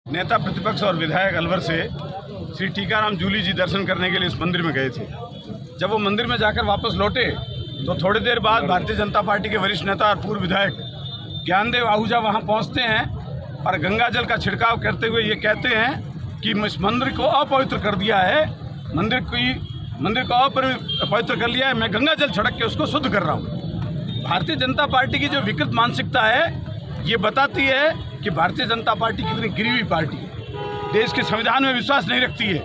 नेता प्रतिपक्ष और विधायक अलवर से श्री टीकाराम जूली जी दर्शन करने के लिए इस मंदिर में गए थे। जब वो मंदिर में जाकर वापस लौटे तो थोड़ी देर बाद भारतीय जनता पार्टी के वरिष्ठ नेता और पूर्व विधायक ज्ञानदेव आहूजा वहां पहुंचते हैं और गंगा जल का छिड़काव करते हुए ये कहते हैं कि इस मंदिर को अपवित्र कर दिया है, मंदिर को अपवित्र कर लिया है, मैं गंगा जल छिड़क के उसको शुद्ध कर रहा हूँ। भारतीय जनता पार्टी की जो विकृत मानसिकता है ये बताती है कि भारतीय जनता पार्टी कितनी गिरी हुई पार्टी है। देश के संविधान में विश्वास नहीं रखती है,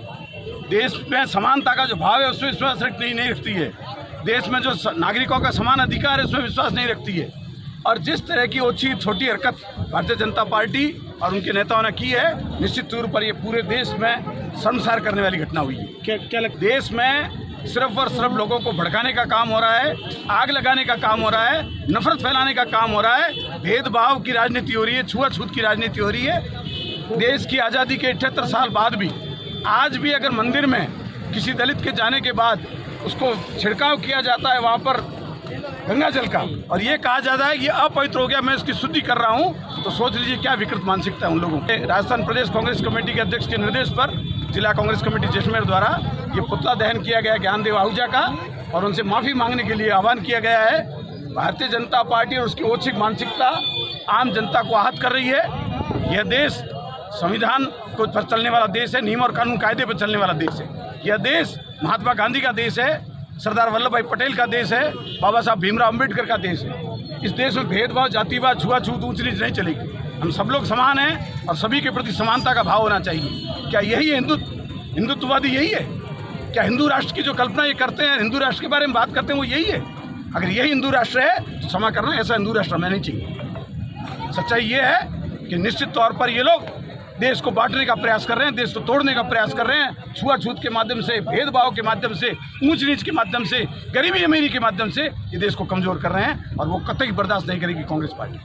देश में समानता का जो भाव है उसमें विश्वास नहीं रखती है, देश में जो नागरिकों का समान अधिकार है उसमें विश्वास नहीं रखती है। और जिस तरह की ओछी छोटी हरकत भारतीय जनता पार्टी और उनके नेताओं ने की है, निश्चित तौर पर ये पूरे देश में शर्मसार करने वाली घटना हुई है। क्या देश में सिर्फ और सिर्फ लोगों को भड़काने का काम हो रहा है, आग लगाने का काम हो रहा है, नफरत फैलाने का काम हो रहा है, भेदभाव की राजनीति हो रही है, छुआछूत की राजनीति हो रही है। देश की आज़ादी के 78 साल बाद भी आज भी अगर मंदिर में किसी दलित के जाने के बाद उसको छिड़काव किया जाता है वहाँ पर गंगा जल का, और ये कहा जाता है कि ये अपवित्र हो गया, मैं इसकी शुद्धि कर रहा हूँ, तो सोच लीजिए क्या विकृत मानसिकता है उन लोगों के। राजस्थान प्रदेश कांग्रेस कमेटी के अध्यक्ष के निर्देश पर जिला कांग्रेस कमेटी जैसलमेर द्वारा ये पुतला दहन किया गया ज्ञानदेव आहूजा का और उनसे माफ़ी मांगने के लिए आह्वान किया गया है। भारतीय जनता पार्टी और उसकी ओछी मानसिकता आम जनता को आहत कर रही है। यह देश संविधान को पर चलने वाला देश है, नियम और कानून कायदे पर चलने वाला देश है। यह देश महात्मा गांधी का देश है, सरदार वल्लभ भाई पटेल का देश है, बाबा साहब भीमराव अम्बेडकर का देश है। इस देश में भेदभाव, जातिवाद, छुआछूत, ऊंच नीच नहीं चलेगी। हम सब लोग समान हैं और सभी के प्रति समानता का भाव होना चाहिए। क्या यही है हिंदुत्ववादी? यही है क्या? हिंदू राष्ट्र की जो कल्पना ये करते हैं, हिंदू राष्ट्र के बारे में बात करते हैं, वो यही है? अगर यही हिंदू राष्ट्र है तो क्षमा करना, ऐसा हिंदू राष्ट्र हमें नहीं चाहिए। सच्चाई ये है कि निश्चित तौर पर ये लोग देश को बांटने का प्रयास कर रहे हैं, देश को तोड़ने का प्रयास कर रहे हैं, छुआछूत के माध्यम से, भेदभाव के माध्यम से, ऊंच नीच के माध्यम से, गरीबी अमीरी के माध्यम से ये देश को कमज़ोर कर रहे हैं और वो कतई बर्दाश्त नहीं करेगी कांग्रेस पार्टी।